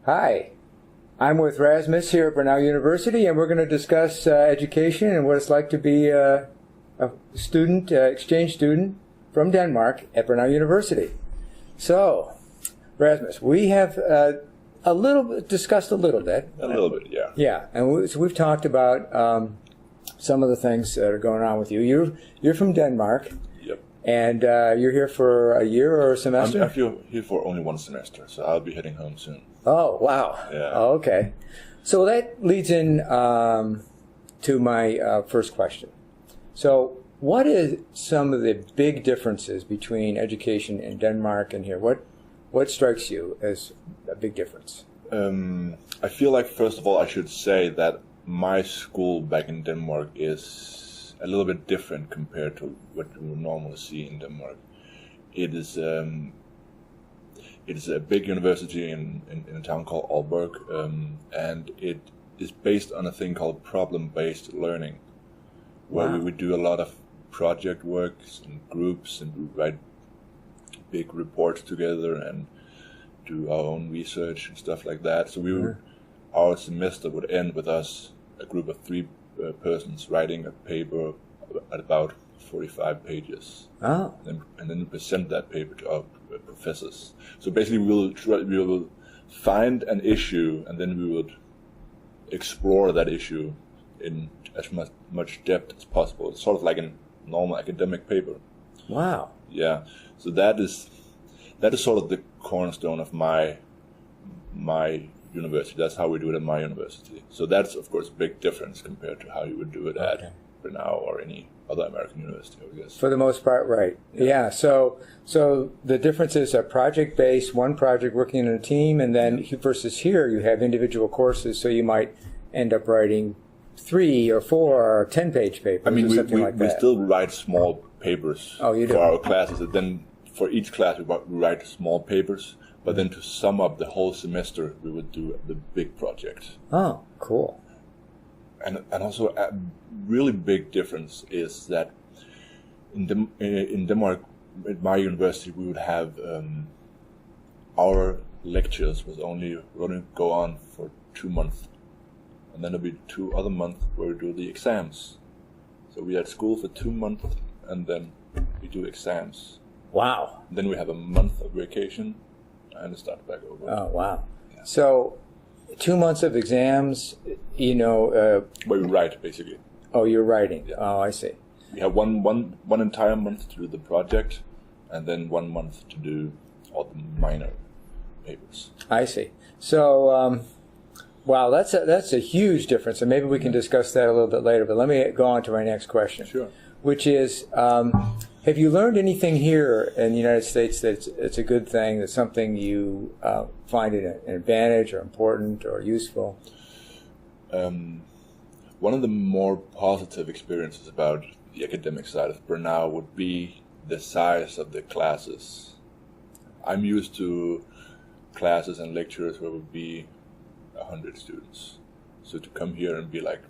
Hi, I'm with Rasmus here at Brunel University, and we're going to discuss education and what it's like to be a student, exchange student from Denmark at Brunel University. So, Rasmus, we have discussed a little bit. A little bit, yeah. Yeah, and so we've talked about some of the things that are going on with you. You're from Denmark. Yep. And you're here for a year or a semester? I'm actually here for only one semester, so I'll be heading home soon. Oh, wow. Yeah. Oh, okay. So that leads in to my first question. So what is some of the big differences between education in Denmark and here? What strikes you as a big difference? I feel like, first of all, I should say that my school back in Denmark is a little bit different compared to what you would normally see in Denmark. It is a big university in a town called Aalborg, and it is based on a thing called problem-based learning, where we would do a lot of project works and groups, and we write big reports together and do our own research and stuff like that. So our semester would end with us, a group of three persons, writing a paper at about 45 pages. Oh. And then we present that paper to our professors. So basically we will find an issue, and then we would explore that issue in as much depth as possible. It's sort of like a normal academic paper. Wow. Yeah. So that is sort of the cornerstone of my university. That's how we do it at my university. So that's, of course, a big difference compared to how you would do it at Brunel or any other American university, I guess. For the most part, right. Yeah. So the differences are project-based, one project working in a team, and then versus here you have individual courses, so you might end up writing 3 or 4 or 10-page papers. I mean, we still write small papers for our classes, and then for each class we write small papers, but then to sum up the whole semester we would do the big project. Oh, cool. And also a really big difference is that in Denmark, at my university, we would have our lectures was only going to go on for 2 months, and then there'll be 2 other months where we do the exams. So we had school for 2 months, and then we do exams. Wow. Then we have a month of vacation, and start back over. Oh, wow. Yeah. So 2 months of exams, where we write, basically. Oh, you're writing. Yeah. Oh, I see. We have one entire month to do the project, and then 1 month to do all the minor papers. I see. So, wow, that's a huge difference, and maybe we can discuss that a little bit later. But let me go on to my next question. Sure. Which is, have you learned anything here in the United States that's a good thing, that's something you find an advantage or important or useful? One of the more positive experiences about the academic side of Brunel would be the size of the classes. I'm used to classes and lectures where it would be 100 students. So to come here and be like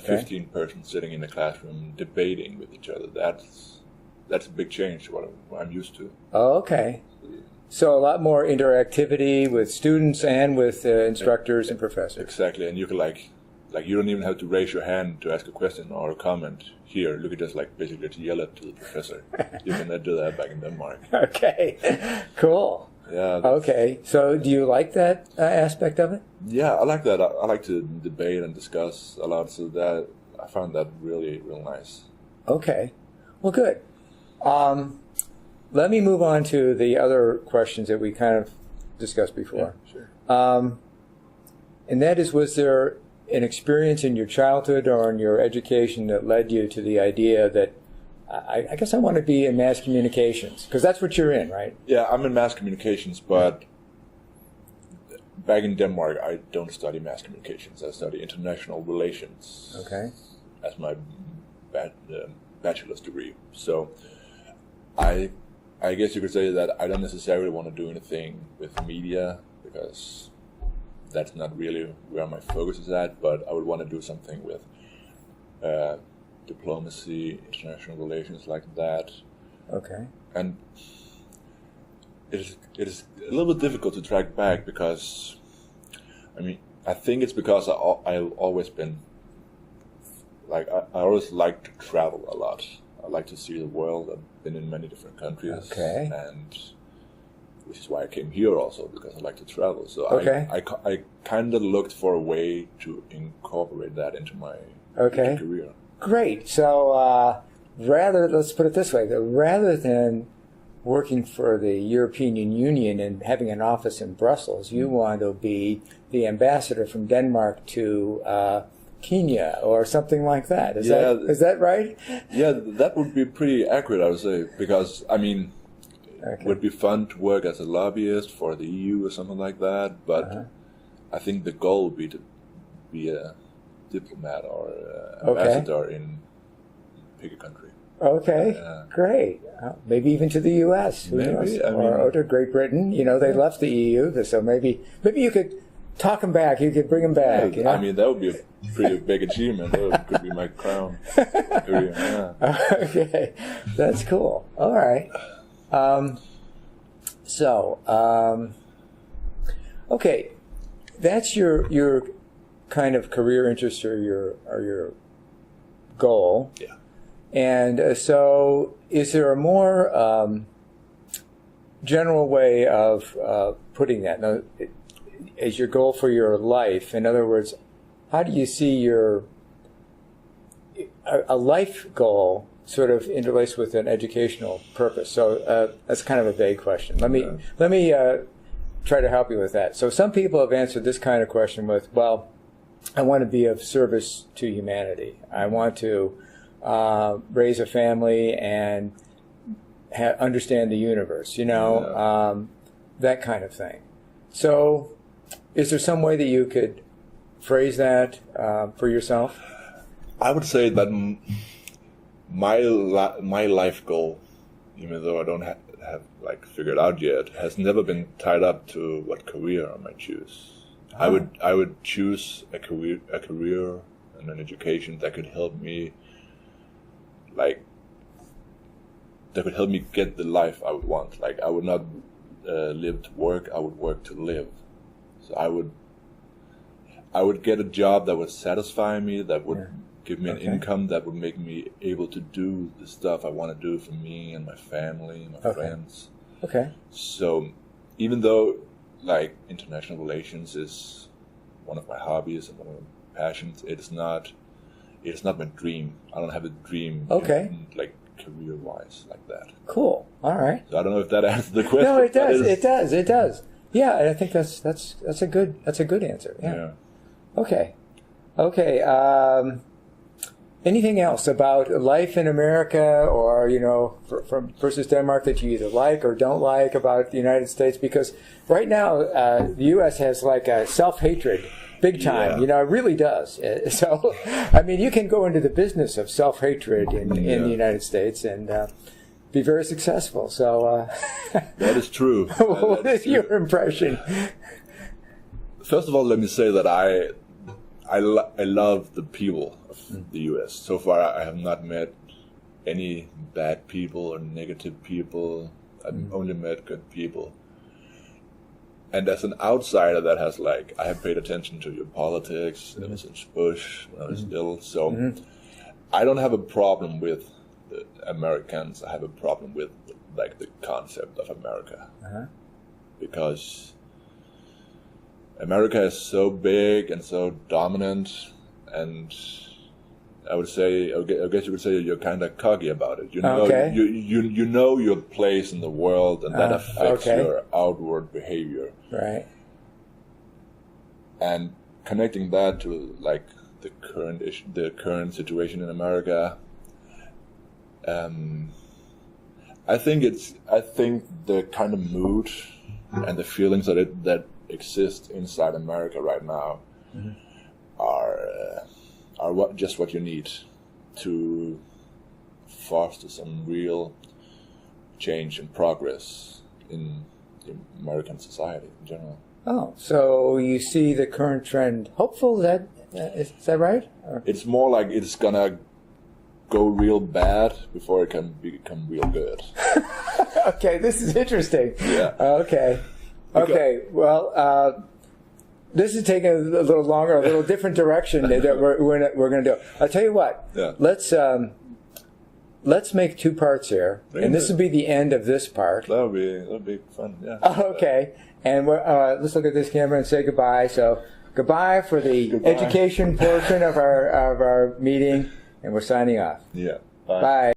15 persons sitting in a classroom debating with each other, that's a big change to what I'm used to. Oh, okay. So a lot more interactivity with students and with instructors and professors. Exactly, and you can like you don't even have to raise your hand to ask a question or a comment here. You could just basically yell it to the professor. You cannot do that back in Denmark. Okay, cool. Yeah. Okay, so do you like that aspect of it? Yeah, I like that. I like to debate and discuss a lot, so that I found that really, real nice. Okay, well, good. Let me move on to the other questions that we kind of discussed before. Yeah, sure. And that is, was there an experience in your childhood or in your education that led you to the idea that I guess I want to be in mass communications? Because that's what you're in, right? Yeah, I'm in mass communications, but back in Denmark, I don't study mass communications. I study international relations. Okay. As my bachelor's degree. So I guess you could say that I don't necessarily want to do anything with media, because that's not really where my focus is at, but I would want to do something with diplomacy, international relations, like that. Okay. And it is a little bit difficult to track back, because I mean, I think it's because I've always been like I always like to travel a lot. I like to see the world. I've been in many different countries, and which is why I came here also, because I like to travel. So I kind of looked for a way to incorporate that into my career. Great. So let's put it this way: rather than working for the European Union and having an office in Brussels, you want to be the ambassador from Denmark to Kenya or something like that. Is that right? Yeah, that would be pretty accurate, I would say, because I mean, it would be fun to work as a lobbyist for the EU or something like that. But I think the goal would be to be a diplomat or ambassador in pick a country. Okay, great. Maybe even to the U.S. Who knows? Or to Great Britain. You know, they left the EU, so maybe you could talk them back. You could bring them back. Yeah, I mean, that would be a pretty big achievement. That could be my crown. Okay, that's cool. All right. Okay, that's your kind of career interest or your goal. Yeah. And so, is there a more general way of putting that? Now, as your goal for your life, in other words, how do you see a life goal sort of interlaced with an educational purpose? So that's kind of a vague question. Let me try to help you with that. So some people have answered this kind of question with, well, I want to be of service to humanity. I want to raise a family and understand the universe, that kind of thing. So is there some way that you could phrase that for yourself? I would say that my life goal, even though I don't have figured out yet, has never been tied up to what career I might choose. I would choose a career and an education that could help me, that could help me get the life I would want. Like, I would not live to work; I would work to live. So I would get a job that would satisfy me, that would give me an income that would make me able to do the stuff I want to do for me and my family and my friends. Okay. So even though international relations is one of my hobbies and one of my passions, it's not my dream. I don't have a dream career-wise like that. Cool. All right. So I don't know if that answers the question. No, it does. It does. Yeah, I think that's a good answer. Yeah. Okay. Anything else about life in America, or from versus Denmark, that you either like or don't like about the United States? Because right now the U.S. has a self-hatred big time. It really does. So, I mean, you can go into the business of self-hatred in the United States and be very successful. So that is true. What is your impression? First of all, let me say that I love the people of the U.S. So far, I have not met any bad people or negative people. I've only met good people. And as an outsider that has I have paid attention to your politics ever since Bush when I was little. So I don't have a problem with the Americans. I have a problem with the concept of America. Because America is so big and so dominant, and I guess you would say you're kind of cocky about it. You know your place in the world, and that affects your outward behavior. Right. And connecting that to the current situation in America, I think the kind of mood and the feelings that exist inside America right now are what you need to foster some real change and progress in American society in general. Oh, so you see the current trend hopeful? Is that right? Or? It's more like it's gonna go real bad before it can become real good. Okay, this is interesting. Yeah. Okay. Well, this is taking a little longer, a little different direction that we're going to do. I'll tell you what. Yeah. Let's make 2 parts here, and this will be the end of this part. That'll be fun. Yeah. Okay, and let's look at this camera and say goodbye. So goodbye for the education portion of our meeting, and we're signing off. Yeah. Bye.